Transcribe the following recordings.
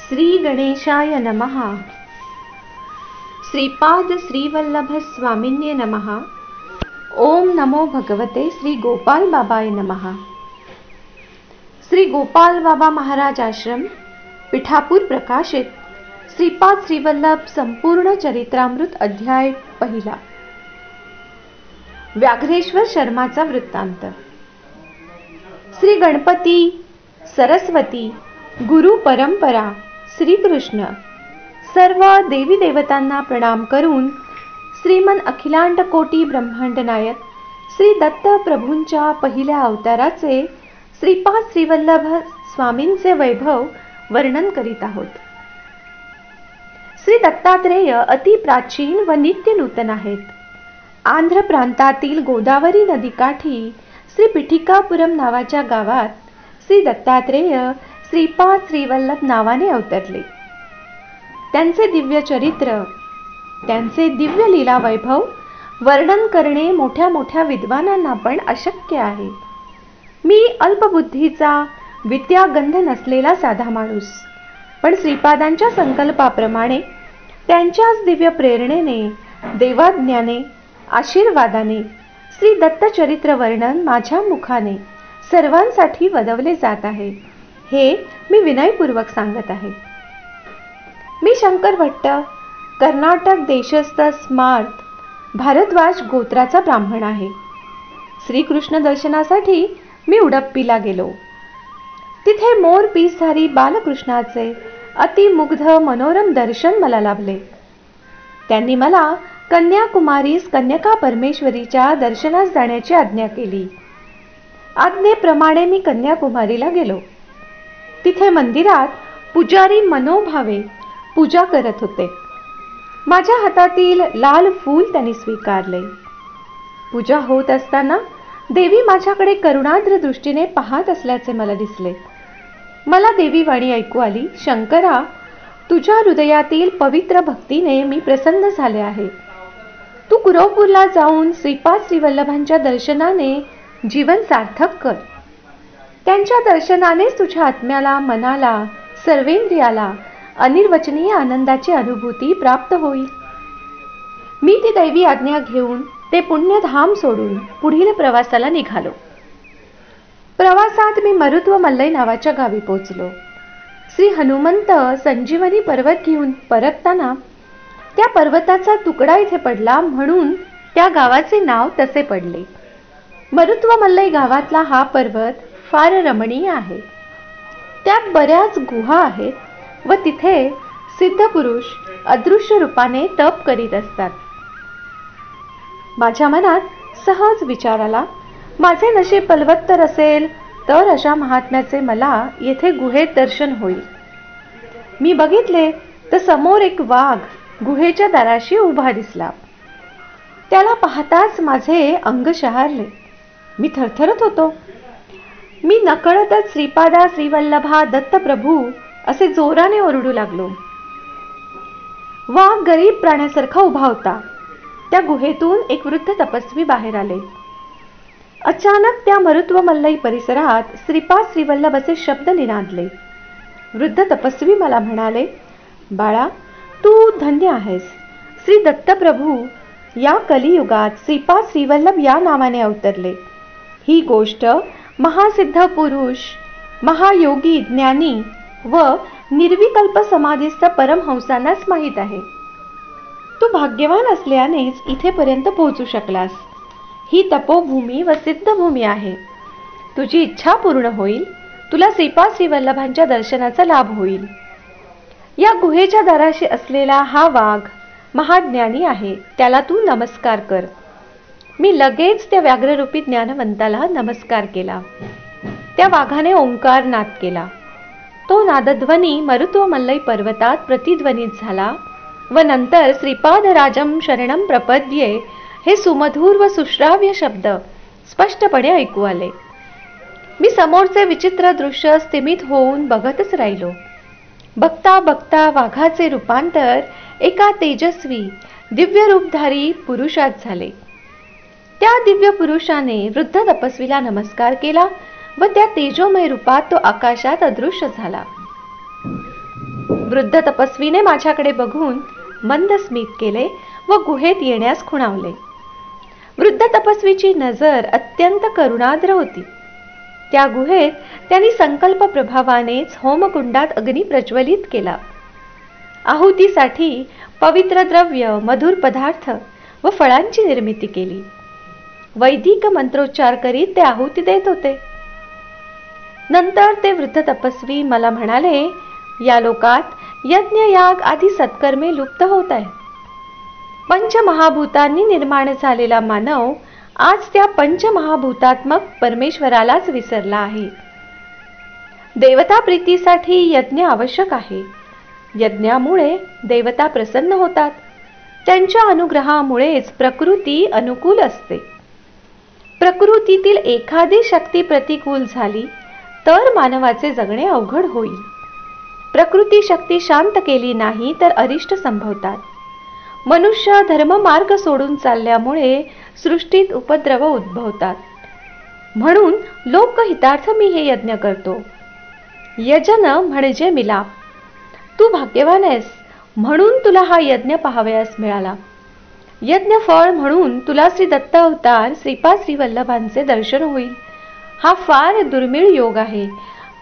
श्री गणेशाय नमः. श्रीपाद श्रीवल्लभ स्वामिन्ये नमः. ओम नमो भगवते श्री गोपाल बाबाय नमः. श्री गोपाल बाबा महाराज आश्रम पिठापूर प्रकाशित श्रीपाद श्रीवल्लभ संपूर्ण चरित्रामृत अध्याय पहिला. व्याघ्रेश्वर शर्माचा वृत्तांत. श्री गणपती, सरस्वती, गुरु परंपरा, श्रीकृष्ण सर्व देवी देवतांना प्रणाम करून श्रीमन अखिलांड कोटी ब्रह्मांड नायक श्री दत्त प्रभूंच्या पहिल्या अवताराचे श्रीपाद श्रीवल्लभ स्वामींचे वैभव वर्णन करीत आहोत. श्री दत्तात्रेय अति प्राचीन व नित्य नूतन आहेत. आंध्र प्रांतातील गोदावरी नदीकाठी श्री पिठिकापुरम नावाच्या गावात श्री दत्तात्रेय श्रीपाद श्रीवल्लभ नावाने अवतरले. त्यांचे दिव्य चरित्र, त्यांचे दिव्य लीला वैभव वर्णन करणे मोठ्या मोठ्या विद्वानांना पण अशक्य आहे. मी अल्पबुद्धीचा, विद्यागंध नसलेला साधा माणूस, पण श्रीपादांच्या संकल्पाप्रमाणे त्यांच्याच दिव्य प्रेरणेने, देवाज्ञाने, आशीर्वादाने श्री दत्तचरित्र वर्णन माझ्या मुखाने सर्वांसाठी वदवले जात आहे, हे मी विनयपूर्वक सांगत आहे. मी शंकर भट्ट, कर्नाटक देशस्थ स्मार्त भारद्वाज गोत्राचा ब्राह्मण आहे. श्रीकृष्ण दर्शनासाठी मी उडप्पीला गेलो. तिथे मोर पीसधारी बालकृष्णाचे अतिमुग्ध मनोरम दर्शन मला लाभले. त्यांनी मला कन्याकुमारीस कन्यका परमेश्वरीच्या दर्शनास जाण्याची आज्ञा केली. आज्ञेप्रमाणे मी कन्याकुमारीला गेलो. तिथे मंदिरात पुजारी मनोभावे पूजा करत होते. माझ्या हातातील लाल फूल त्यांनी स्वीकारले. पूजा होत असताना देवी माझ्याकडे करुणाद्र दृष्टीने पाहत असल्याचे मला दिसले. मला देवी वाणी ऐकू आली, शंकरा, तुझ्या हृदयातील पवित्र भक्तीने मी प्रसन्न झाले आहे. तू कुरवपूरला जाऊन श्रीपाद श्रीवल्लभांच्या दर्शनाने जीवन सार्थक कर. त्यांच्या दर्शनानेच तुझ्या आत्म्याला, मनाला, सर्वेंद्रियाला अनिर्वचनीय आनंदाची अनुभूती प्राप्त होईल. मी ती दैवी आज्ञा घेऊन ते पुण्यधाम सोडून पुढील प्रवासाला निघालो. प्रवासात मी मरुत्व मल्लई नावाच्या गावी पोचलो. श्री हनुमंत संजीवनी पर्वत घेऊन परतताना त्या पर्वताचा तुकडा इथे पडला, म्हणून त्या गावाचे नाव तसे पडले. मरुत्व मल्लई गावातला हा पर्वत फार रमणीय आहे. त्यात बऱ्याच गुहा आहेत व तिथे सिद्ध पुरुष अदृश्य रूपाने तप करीत असतात. माझ्या मनात सहज विचार आला, माझे नशीब बलवत्तर असेल तर अशा महात्म्याचे मला येथे गुहेत दर्शन होईल. मी बघितले तर समोर एक वाघ गुहेच्या दाराशी उभा दिसला. त्याला पाहताच माझे अंग शहारले. मी थरथरत होतो. मी नकळतच श्रीपादा श्रीवल्लभा दत्तप्रभू असे जोराने ओरडू लागलो. वाघ गरीब प्राण्यासारखा उभा होता. त्या गुहेतून एक वृद्ध तपस्वी बाहेर आले. अचानक त्या मरुत्व मल्लई परिसरात श्रीपाद श्रीवल्लभ असे शब्द निनादले. वृद्ध तपस्वी मला म्हणाले, बाळा, तू धन्य आहेस. श्री दत्तप्रभू या कलियुगात श्रीपाद श्रीवल्लभ या नावाने अवतरले. ही गोष्ट महासिद्ध पुरुष, महायोगी, ज्ञानी व निर्विकल्प समाधीस्थ परमहंसांनाच माहीत आहे. तू भाग्यवान असल्यानेच इथेपर्यंत पोहोचू शकलास. ही तपोभूमी व सिद्धभूमी आहे. तुझी इच्छा पूर्ण होईल. तुला श्रीपाद श्रीवल्लभांच्या दर्शनाचा लाभ होईल. या गुहेच्या दाराशी असलेला हा वाघ महाज्ञानी आहे. त्याला तू नमस्कार कर. मी लगेच त्या व्याघ्ररूपी ज्ञानवंताला नमस्कार केला. त्या वाघाने ओंकार नाद केला. तो नादध्वनी मरुत्व मल्लई पर्वतात प्रतिध्वनित झाला व नंतर श्रीपाद राजम शरणम प्रपद्ये हे सुमधुर व सुश्राव्य शब्द स्पष्टपणे ऐकू आले. मी समोरचे विचित्र दृश्य स्थिमित होऊन बघतच राहिलो. बघता बघता वाघाचे रूपांतर एका तेजस्वी दिव्य रूपधारी पुरुषात झाले. त्या दिव्य पुरुषाने वृद्ध तपस्वीला नमस्कार केला व त्या तेजोमय रूपात तो आकाशात अदृश्य झाला. वृद्ध तपस्वीने माझ्याकडे बघून मंद स्मित केले व गुहेत येण्यास खुणावले. वृद्ध तपस्वीची नजर अत्यंत करुणाद्र होती. त्या गुहेत त्यांनी संकल्प प्रभावानेच होमकुंडात अग्नी प्रज्वलित केला. आहुतीसाठी पवित्र द्रव्य, मधुर पदार्थ व फळांची निर्मिती केली. वैदिक मंत्रोच्चार करीत ते आहुती देत होते. नंतर ते वृद्ध तपस्वी मला म्हणाले, या लोकात यज्ञ, याग आदी सत्कर्मे लुप्त होत आहेत. पंचमहाभूतांनी निर्माण झालेला मानव आज त्या पंचमहाभूतात्मक परमेश्वरालाच विसरला आहे. देवता प्रीतीसाठी यज्ञ आवश्यक आहे. यज्ञामुळे देवता प्रसन्न होतात. त्यांच्या अनुग्रहामुळेच प्रकृती अनुकूल असते. प्रकृतीतील एखादी शक्ती प्रतिकूल झाली तर मानवाचे जगणे अवघड होईल. प्रकृती शक्ती शांत केली नाही तर अरिष्ट संभवतात. मनुष्य धर्ममार्ग सोडून चालल्यामुळे सृष्टीत उपद्रव उद्भवतात. म्हणून लोकहितार्थ मी हे यज्ञ करतो. यजन म्हणजे मिलाप. तू भाग्यवान आहेस म्हणून तुला हा यज्ञ पाहावयास मिळाला. यज्ञ फळ म्हणून तुला श्री दत्त अवतार श्रीपाद श्रीवल्लभांचे दर्शन होईल. हा फार दुर्मिळ योग आहे.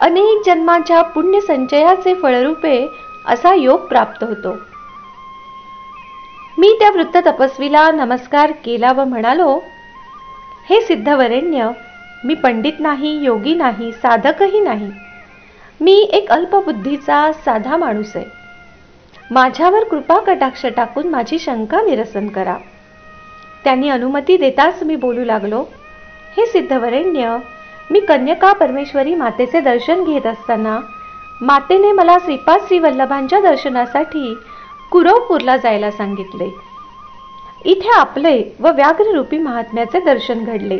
अनेक जन्माच्या पुण्य संचयाचे फळरूपे असा योग प्राप्त होतो. मी त्या वृद्ध तपस्वीला नमस्कार केला व म्हणालो, हे सिद्धवरेण्य, मी पंडित नाही, योगी नाही, साधकही नाही. मी एक अल्पबुद्धीचा साधा माणूस आहे. माझ्यावर कृपा कटाक्ष टाकून माझी शंका निरसन करा. त्यांनी अनुमती देताच मी बोलू लागलो, हे सिद्धवरेण्य, मी कन्यका परमेश्वरी मातेचे दर्शन घेत असताना मातेने मला श्रीपाद श्रीवल्लभांच्या दर्शनासाठी कुरवपूरला जायला सांगितले. इथे आपले व व्याघ्ररूपी महात्म्याचे दर्शन घडले.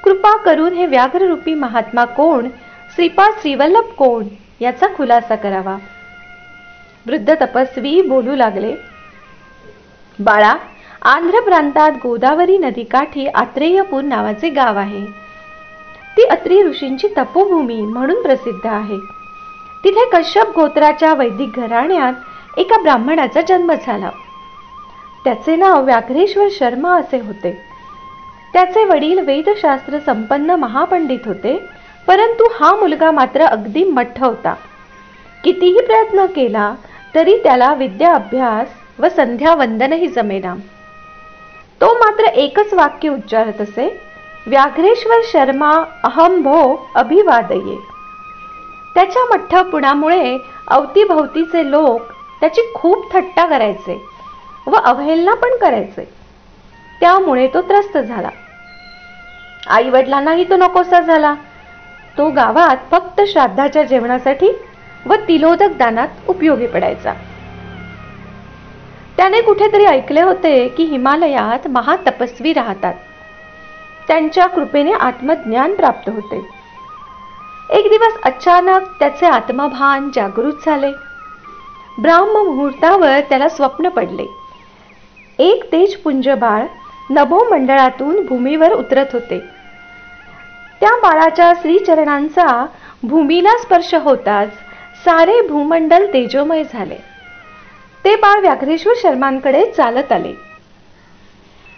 कृपा करून हे व्याघ्ररूपी महात्मा कोण, श्रीपाद श्रीवल्लभ कोण याचा खुलासा करावा. वृद्ध तपस्वी बोलू लागले, बाळा, आंध्र प्रांतात गोदावरी नदीकाठी आत्रेयपूर नावाचे गाव आहे. ती अत्री ऋषींची तपोभूमी म्हणून प्रसिद्ध आहे. तिथे कश्यप गोत्राच्या वैदिक घराण्यात एका ब्राह्मणाचा जन्म झाला. त्याचे नाव व्याघ्रेश्वर शर्मा असे होते. त्याचे वडील वेदशास्त्र संपन्न महापंडित होते, परंतु हा मुलगा मात्र अगदी मठ्ठ होता. कितीही प्रयत्न केला तरी त्याला विद्या अभ्यास व संध्या वंदनही जमेना. तो मात्र एकच वाक्य उच्चारत असे, व्याघ्रेश्वर शर्मा अहम भो अभिवादये. त्याच्या मठ्ठपणामुळे अवतीभवतीचे लोक त्याची खूप थट्टा करायचे व अवहेलना पण करायचे. त्यामुळे तो त्रस्त झाला. आई वडिलांनाही तो नकोसा झाला. तो गावात फक्त श्राद्धाच्या जेवणासाठी व तिलोदक दानात उपयोगी पडायचा. त्याने कुठेतरी ऐकले होते की हिमालयात महातपस्वी राहतात. त्यांच्या कृपेने आत्मज्ञान प्राप्त होते. एक दिवस अचानक त्याचे आत्मभान जागृत झाले. ब्राह्म मुहूर्तावर त्याला स्वप्न पडले. एक तेजपुंज बाळ नभोमंडळातून भूमीवर उतरत होते. त्या बाळाच्या श्रीचरणांचा भूमीला स्पर्श होताच सारे भूमंडल तेजोमय झाले. ते बाळ व्याघ्रेश्वर शर्मांकडे चालत आले.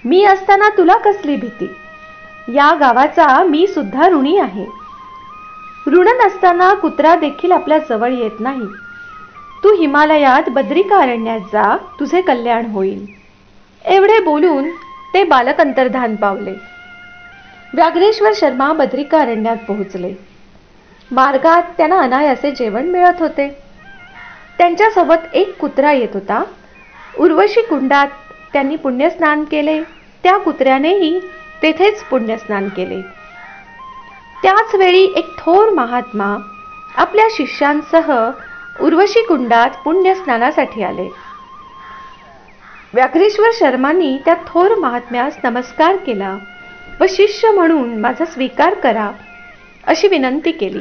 मी असताना तुला कसली भीती? या गावाचा मी सुद्धा ऋणी आहे. ऋण नसताना कुत्रा देखील आपल्या जवळ येत नाही. तू हिमालयात बद्रिकारण्यात जा, तुझे कल्याण होईल. एवढे बोलून ते बालक अंतर्धान पावले. व्याघ्रेश्वर शर्मा बद्रिकारण्यात पोहोचले. मार्गात त्यांना अनायासे जेवण मिळत होते. त्यांच्यासोबत एक कुत्रा येत होता. उर्वशी कुंडात त्यांनी पुण्यस्नान केले. त्या कुत्र्यानेही तेथेच पुण्यस्नान केले. त्याच वेळी एक थोर महात्मा आपल्या शिष्यांसह उर्वशी कुंडात पुण्यस्नानासाठी आले. व्याघ्रेश्वर शर्मांनी त्या थोर महात्म्यास नमस्कार केला व शिष्य म्हणून माझा स्वीकार करा अशी विनंती केली.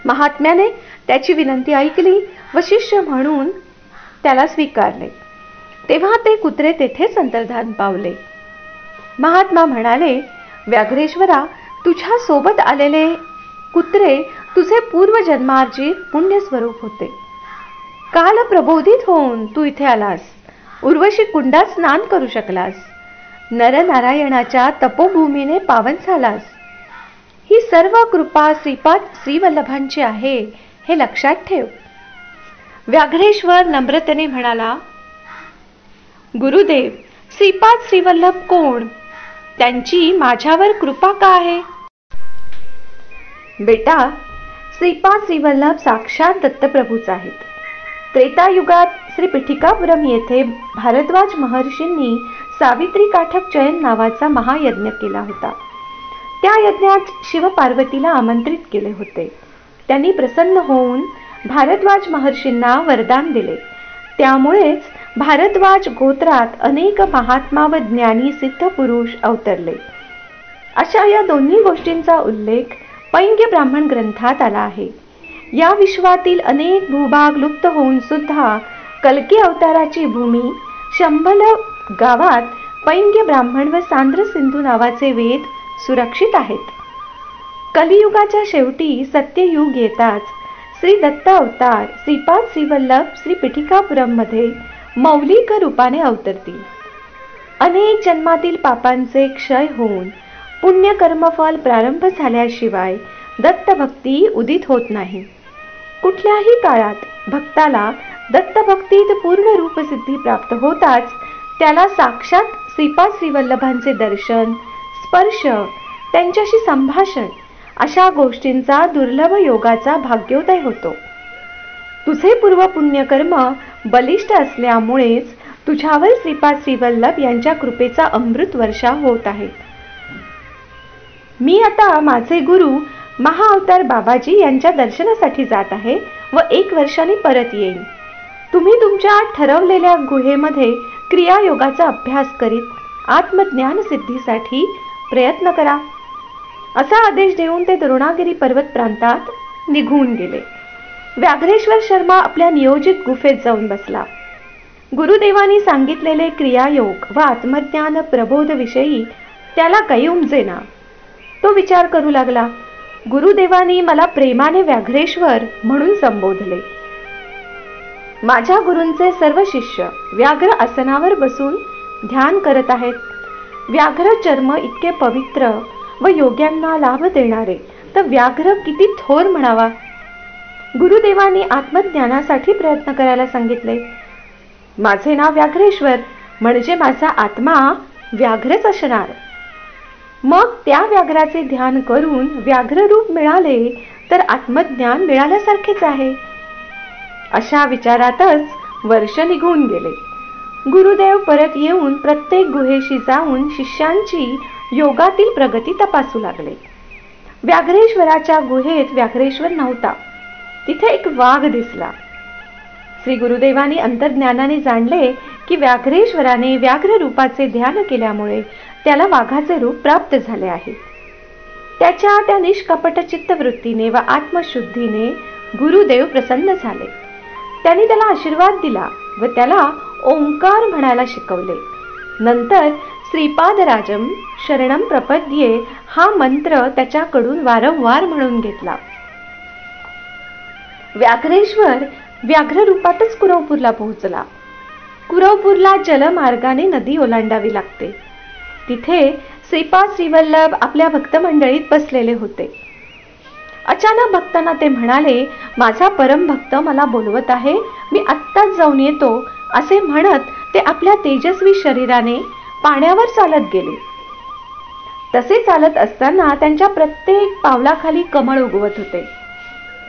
महात्म्याने त्याची विनंती ऐकली व शिष्य म्हणून त्याला स्वीकारले. तेव्हा ते कुत्रे तेथेच अंतर्धान पावले. महात्मा म्हणाले, व्याघ्रेश्वरा, तुझ्या सोबत आलेले कुत्रे तुझे पूर्वजन्मार्जित पुण्य स्वरूप होते. काल प्रबोधित होऊन तू इथे आलास, उर्वशी कुंडात स्नान करू शकलास, नरनारायणाच्या तपोभूमीने पावन झालास. ही सर्व कृपा श्रीपाद श्रीवल्लभांची आहे हे लक्षात ठेव. व्याघ्रेश्वर नम्रतेने म्हणाला, गुरुदेव, श्रीपाद श्रीवल्लभ कोण? त्यांची माझ्यावर कृपा का आहे? बेटा, श्रीपाद श्रीवल्लभ साक्षात दत्तप्रभूच आहेत. त्रेतायुगात श्री पिठिकापुरम येथे भारद्वाज महर्षींनी सावित्री काठक चयन नावाचा महायज्ञ केला होता. त्या यज्ञात शिवपार्वतीला आमंत्रित केले होते. त्यांनी प्रसन्न होऊन भारद्वाज महर्षींना वरदान दिले. त्यामुळेच भारद्वाज गोत्रात अनेक महात्मा व ज्ञानी सिद्ध पुरुष अवतरले. अशा या दोन्ही गोष्टींचा उल्लेख पैंग्य ब्राह्मण ग्रंथात आला आहे. या विश्वातील अनेक भूभाग लुप्त होऊन सुद्धा कल्की अवताराची भूमी शंभल गावात पैंग्य ब्राह्मण व सांद्र सिंधू नावाचे वेद सुरक्षित आहेत. कलियुगाच्या शेवटी सत्ययुग येताच श्री दत्त अवतार श्रीपाद श्रीवल्लभ श्री पिठिकापुरम मध्ये मौलिक रूपाने अवतरतील. अनेक जन्मातील पापांचे क्षय होऊन पुण्य कर्मफल प्रारंभ झाल्याशिवाय दत्तभक्ती उदित होत नाही. कुठल्याही काळात भक्ताला दत्तभक्तीत पूर्ण रूपसिद्धी प्राप्त होताच त्याला साक्षात श्रीपाद श्रीवल्लभांचे दर्शन, स्पर्श, त्यांच्याशी संभाषण अशा गोष्टींचा दुर्लभ योगाचा भाग्योदय होतो. तुझे पूर्व पुण्यकर्म बलिष्ठ असल्यामुळेच तुझ्यावर श्रीपाद श्रीवल्लभ यांच्या कृपेचा अमृत वर्षा होत आहे. मी आता माझे गुरु महाअवतार बाबाजी यांच्या दर्शनासाठी जात आहे व 1 वर्षांनी परत येईन. तुम्ही तुमच्या ठरवलेल्या गुहेमध्ये क्रियायोगाचा अभ्यास करीत आत्मज्ञान सिद्धीसाठी प्रयत्न करा, असा आदेश देऊन ते द्रोणागिरी पर्वत प्रांतात निघून गेले. व्याघ्रेश्वर शर्मा आपल्या नियोजित गुफेत जाऊन बसला. गुरुदेवांनी सांगितलेले क्रियायोग व आत्मज्ञान प्रबोध विषयी त्याला काही उमजेना. तो विचार करू लागला, गुरुदेवांनी मला प्रेमाने व्याघ्रेश्वर म्हणून संबोधले. माझ्या गुरूंचे सर्व शिष्य व्याघ्र आसनावर बसून ध्यान करत आहेत. व्याघ्र चर्म इतके पवित्र व योग्यांना लाभ देणारे तर व्याघ्र किती थोर म्हणावा. गुरुदेवांनी आत्मज्ञानासाठी प्रयत्न करायला सांगितले. माझे नाव व्याघ्रेश्वर म्हणजे माझा आत्मा व्याघ्रच असणार. मग त्या व्याघ्राचे ध्यान करून व्याघ्र रूप मिळाले तर आत्मज्ञान मिळाल्यासारखेच आहे. अशा विचारातच वर्ष निघून गेले. गुरुदेव परत येऊन प्रत्येक गुहेशी जाऊन शिष्यांची योगातील प्रगती तपासू लागले. व्याघ्रेश्वराच्या गुहेत व्याघ्रेश्वर नव्हता. तिथे एक वाघ दिसला. श्री गुरुदेवांनी अंतर्ज्ञानाने जाणले की व्याघ्रेश्वराने व्याघ्र रूपाचे ध्यान केल्यामुळे त्याला वाघाचे रूप प्राप्त झाले आहे. त्याच्या त्या निष्कपट चित्तवृत्तीने व आत्मशुद्धीने गुरुदेव प्रसन्न झाले. त्यांनी त्याला आशीर्वाद दिला व त्याला ओंकार म्हणायला शिकवले. नंतर श्रीपादराजम शरणम प्रपद्ये हा मंत्र त्याच्याकडून वारंवार म्हणून घेतला. व्याघ्रेश्वर व्याघ्र रूपातच कुरवपूरला पोहोचला. कुरवपूरला जलमार्गाने नदी ओलांडावी लागते. तिथे श्रीपाद श्रीवल्लभ आपल्या भक्तमंडळीत बसलेले होते. अचानक भक्तांना ते म्हणाले, माझा परम भक्त मला बोलवत आहे, मी आत्ताच जाऊन येतो, असे म्हणत ते आपल्या तेजस्वी शरीराने पाण्यावर चालत गेले. तसे चालत असताना त्यांच्या प्रत्येक पावलाखाली कमळ उगवत होते.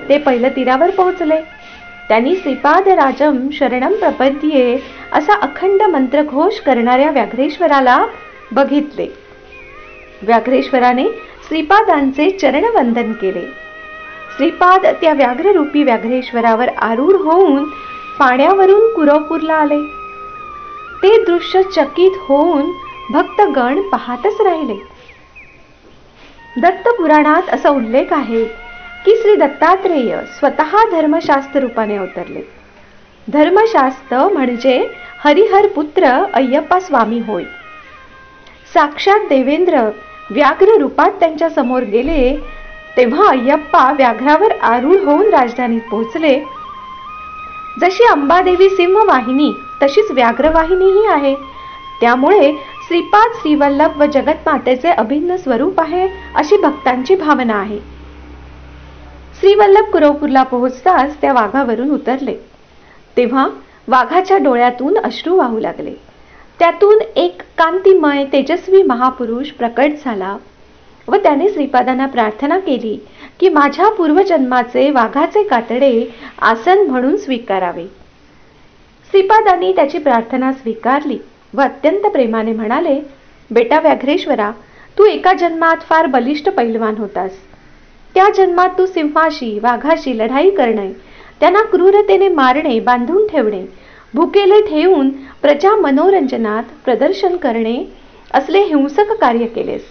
ते पहिल्या तीरावर पोहोचले. त्यांनी श्रीपाद राजम शरणम प्रपद्ये असा अखंड मंत्रघोष करणाऱ्या व्याघ्रेश्वराला बघितले. व्याघ्रेश्वराने श्रीपादांचे चरणवंदन केले. श्रीपाद त्या व्याघ्ररूपी व्याघ्रेश्वरावर आरूढ होऊन पाण्यावरून कुरवपूरला आले. ते दृश्य चकित होऊन भक्तगण पाहतच राहिले. दत्त पुराणात असा उल्लेख आहे की श्री दत्तात्रेय स्वतः धर्मशास्त्र रूपाने अवतरले. धर्मशास्त्र म्हणजे हरिहर पुत्र अय्यप्पा स्वामी होय. साक्षात देवेंद्र व्याघ्र रूपात त्यांच्या समोर गेले तेव्हा अय्यप्पा व्याघ्रावर आरूढ होऊन राजधानीत पोहोचले. जशी अंबादेवी सिंहवाहिनी तशीच व्याघ्रवाहिनीही आहे. त्यामुळे श्रीपाद श्रीवल्लभ व जगतमातेचे अभिन्न स्वरूप आहे अशी भक्तांची भावना आहे. श्रीवल्लभ कुरवपूरला पोहोचताच त्या वाघावरून उतरले. तेव्हा वाघाच्या डोळ्यातून अश्रू वाहू लागले. त्यातून एक कांतिमय तेजस्वी महापुरुष प्रकट झाला व त्याने श्रीपादांना प्रार्थना केली की माझ्या पूर्वजन्माचे वाघाचे कातडे आसन म्हणून स्वीकारावे. श्रीपादांनी त्याची प्रार्थना स्वीकारली व अत्यंत प्रेमाने म्हणाले, बेटा व्याघ्रेश्वरा, तू एका जन्मात फार बलिष्ठ पैलवान होतास. त्या जन्मात तू सिंहाशी वाघाशी लढाई करणे, त्यांना क्रूरतेने मारणे, बांधून ठेवणे, भुकेले ठेवून प्रजा मनोरंजनात प्रदर्शन करणे असले हिंसक कार्य केलेस.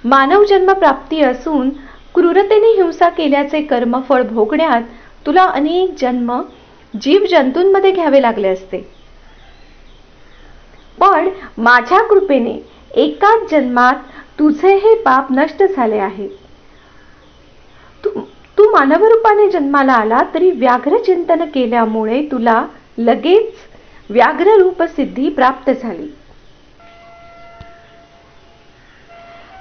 मानव जन्म प्राप्ती असून क्रूरतेने हिंसा केल्याचे कर्मफळ भोगण्यात तुला अनेक जन्म जीव जंतूंमध्ये घ्यावे लागले असते. पण माझ्या कृपेने एकाच जन्मात तुझे हे पाप नष्ट झाले आहे. तू मानव रूपाने जन्माला आला तरी व्याघ्र चिंतन केल्यामुळे तुला लगेच व्याघ्र रूप सिद्धी प्राप्त झाली.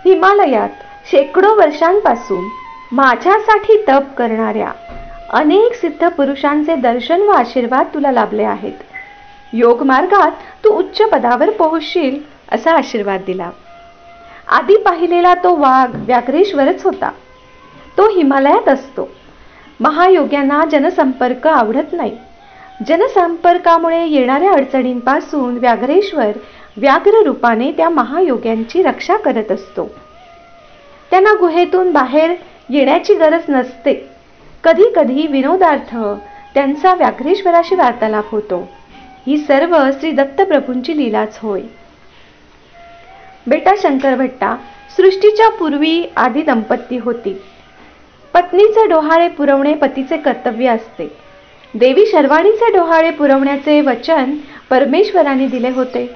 हिमालयात शेकडो वर्षांपासून माझ्यासाठी तप करणाऱ्या अनेक सिद्ध पुरुषांचे दर्शन व आशीर्वाद तुला लाभले आहेत. योग मार्गात तू उच्च पदावर पोहोचशील असा आशीर्वाद दिला. आधी पाहिलेला तो वाघ व्याघ्रेश्वरच होता. तो हिमालयात असतो. महायोग्यांना जनसंपर्क आवडत नाही. जनसंपर्कामुळे येणाऱ्या अडचणींपासून व्याघ्रेश्वर व्याघ्र रूपाने त्या महायोग्यांची रक्षा करत असतो. त्यांना गुहेतून बाहेर येण्याची गरज नसते. कधी कधी विनोदार्थ त्यांचा व्याघ्रेश्वराशी वार्तालाप होतो. ही सर्व श्री दत्तप्रभूंची लीलाच होय. बेटा शंकर भट्टा, सृष्टीच्या पूर्वी आधी दंपती होती. पत्नीचे डोहाळे पुरवणे पतीचे कर्तव्य असते. देवी शर्वाणीचे डोहाळे पुरवण्याचे वचन परमेश्वराने दिले होते.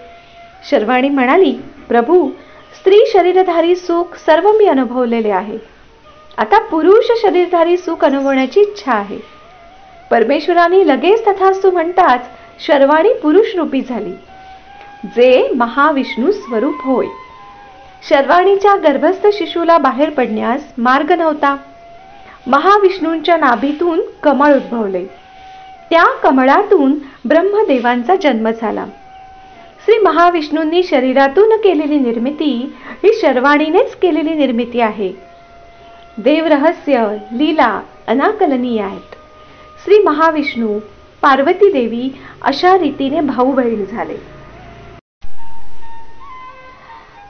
शर्वाणी म्हणाली, प्रभू, स्त्री शरीरधारी सुख सर्व मी अनुभवलेले आहे. आता पुरुष शरीरधारी सुख अनुभवण्याची इच्छा आहे. परमेश्वराने लगेच तथास्तु म्हणताच शर्वाणी पुरुष रूपी झाली, जे महाविष्णू स्वरूप होय. शर्वाणीच्या गर्भस्थ शिशूला बाहेर पडण्यास मार्ग नव्हता. महाविष्णूंच्या नाभीतून कमळ उद्भवले. त्या कमळातून ब्रह्मदेवांचा जन्म झाला. श्री महाविष्णूंनी शरीरातून केलेली निर्मिती ही शर्वाणीनेच केलेली निर्मिती आहे. देव रहस्य लीला अनाकलनीय आहेत. श्री महाविष्णू पार्वती देवी अशा रीतीने भाऊ बहीण झाले.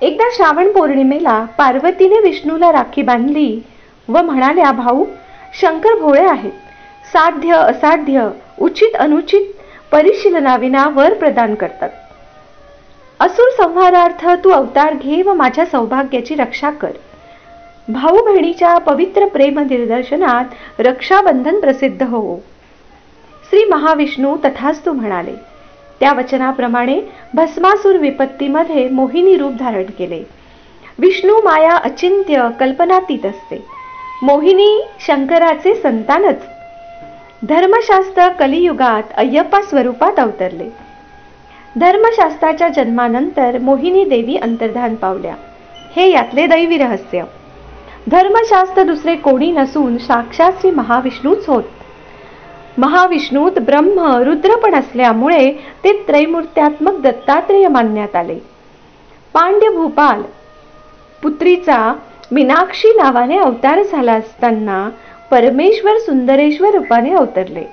एकदा श्रावण पौर्णिमेला पार्वतीने विष्णूला राखी बांधली व म्हणाल्या, भाऊ, शंकर भोळे आहेत. साध्य असाध्य उचित अनुचित परिशीलनाविना वर प्रदान करतात. असुर संहारार्थ तू अवतार घे व माझ्या सौभाग्याची रक्षा कर. भाऊ बहिणीच्या पवित्र प्रेम निदर्शनात रक्षाबंधन प्रसिद्ध हो. श्री महाविष्णू तथास्तु म्हणाले. त्या वचनाप्रमाणे भस्मासुर विपत्तीमध्ये मोहिनी रूप धारण केले. विष्णू माया अचिंत्य कल्पनातीत असते. मोहिनी शंकराचे संतानच. धर्मशास्त्र कलियुगात अय्यप्पा स्वरूपात अवतरले. धर्मशास्त्राच्या जन्मानंतर मोहिनी देवी अंतर्धान पावल्या. हे यातले दैवी रहस्य. धर्मशास्त्र दुसरे कोणी नसून साक्षात श्री महाविष्णूच होत. महाविष्णूत ब्रह्म रुद्र पण असल्यामुळे ते त्रैमूर्त्यात्मक दत्तात्रेय मानण्यात आले. पांड्य भूपाल पुत्रीचा मीनाक्षी नावाने अवतार झाला असताना परमेश्वर सुंदरेश्वर रूपाने अवतरले.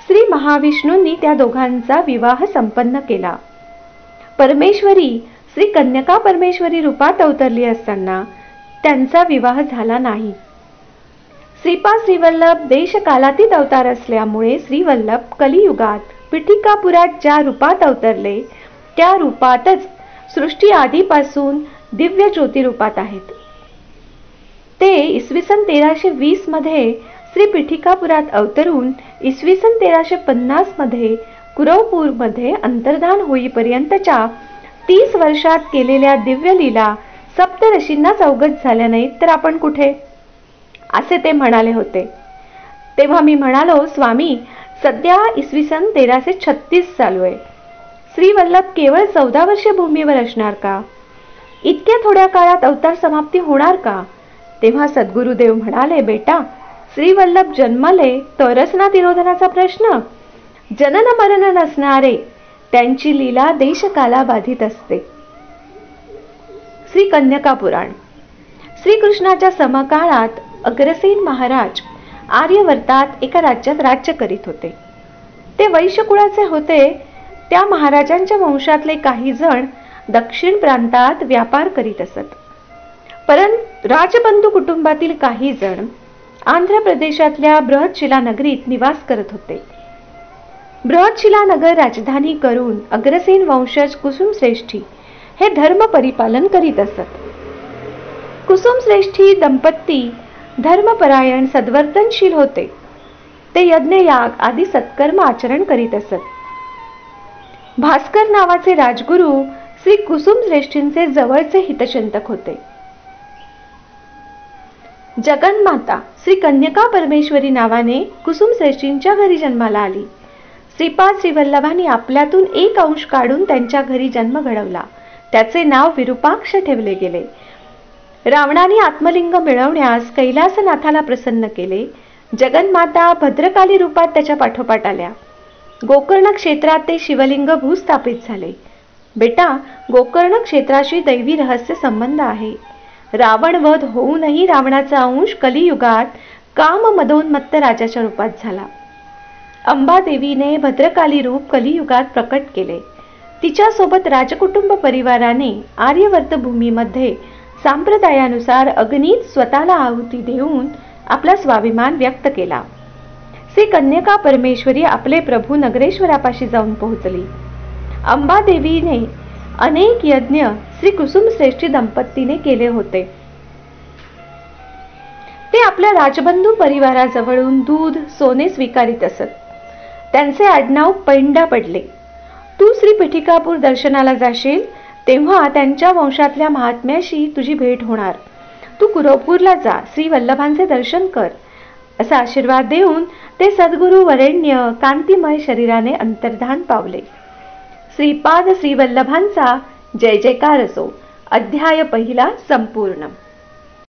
श्री महाविष्णूंनी त्या दोघांचा विवाह संपन्न केला. परमेश्वरी श्री कन्यका परमेश्वरी रूपात अवतरली असताना त्यांचा विवाह झाला नाही. श्रीपाद श्रीवल्लभ देशकालातीत अवतार असल्यामुळे श्रीवल्लभ कलियुगात पिठिकापुरात ज्या रूपात अवतरले त्या रूपातच सृष्टी आधीपासून दिव्य ज्योती रूपात आहेत. ते इसवी सन 1320 मध्ये श्री पिठिकापुरात अवतरून इसवी सन 1350 मध्ये कुरवपूर मध्ये अंतर्धान होईपर्यंतच्या 30 वर्षात केलेल्या दिव्य लीला सप्तऋषींनाच अवगत झाल्या नाहीत तर आपण कुठे, असे ते म्हणाले होते. तेव्हा मी म्हणालो, स्वामी, सध्या इसवी सन 1336 चालू आहे. श्री वल्लभ केवळ 14 वर्षे भूमीवर असणार का? इतक्या थोड्या काळात अवतार समाप्ती होणार का? तेव्हा सद्गुरुदेव म्हणाले, बेटा, श्री वल्लभ जन्मले तरच ना तिरोधनाचा प्रश्न. जनन मरण नसणारे त्यांची लीला देशकाला बाधित असते. श्री कन्यका पुराण. श्रीकृष्णाच्या समकाळात अग्रसेन महाराज आर्यवर्तात एका राज्यात राज्य करीत होते. ते वैश्य कुळाचे होते. त्या महाराजांच्या वंशातले काही जण दक्षिण प्रांतात व्यापार करीत असत. परंतु राजबंधू कुटुंबातील काही जण आंध्र प्रदेशातल्या बृहतशिला नगरीत निवास करत होते. बृहतशिला नगर राजधानी करून अग्रसेन वंशज कुसुमश्रेष्ठी हे धर्म परिपालन करीत असत. कुसुमश्रेष्ठी दंपती धर्मपरायण सद्वर्तनशील होते. ते यज्ञयाग आदी सत्कर्म आचरण करीत असत. भास्कर नावाचे राजगुरू श्री कुसुमश्रेष्ठींचे जवळचे हितचिंतक होते. जगन्माता श्री कन्यका परमेश्वरी नावाने कुसुमश्रेष्ठींच्या घरी जन्माला आली. श्रीपाद श्रीवल्लभांनी आपल्यातून एक अंश काढून त्यांच्या घरी जन्म घडवला. त्याचे नाव विरूपाक्ष ठेवले गेले. रावणाने आत्मलिंग मिळवण्यास कैलासनाथाला प्रसन्न केले. जगन्माता भद्रकाली रूपात त्याच्या पाठोपाठ आल्या. गोकर्ण क्षेत्रात ते शिवलिंग भूस्थापित झाले. बेटा, गोकर्ण क्षेत्राशी दैवी रहस्य संबंध आहे. रावणवध होऊनही रावणाचा अंश कलियुगात काम मदोन्मत्त राजाच्या रूपात झाला. अंबादेवीने भद्रकाली रूप कलियुगात प्रकट केले. तिच्यासोबत राजकुटुंब परिवाराने आर्यवर्त भूमीमध्ये संप्रदायानुसार अग्नीत स्वतःला आहुती देऊन आपला स्वाभिमान व्यक्त केला. श्री कन्यका परमेश्वरी आपले प्रभू नगरेश्वरापाशी जाऊन पोहोचली. अंबादेवीने अनेक यज्ञ श्री कुसुमश्रेष्ठी दंपतीने केले होते. ते आपल्या राजबंधू परिवाराजवळून दूध सोने स्वीकारित असत. त्यांचे आडनाव पैंडा पडले. तू श्री पिठिकापूर दर्शनाला जाशील तेव्हा त्यांच्या वंशातल्या महात्म्याशी तुझी भेट होणार. तू कुरोपूरला जा, श्री वल्लभांचे दर्शन कर, असा आशीर्वाद देऊन ते सद्गुरु वरेण्य कांतिमय शरीराने अंतर्धान पावले. श्रीपाद श्रीवल्लभांचा जय जयकार असो. अध्याय पहिला संपूर्ण.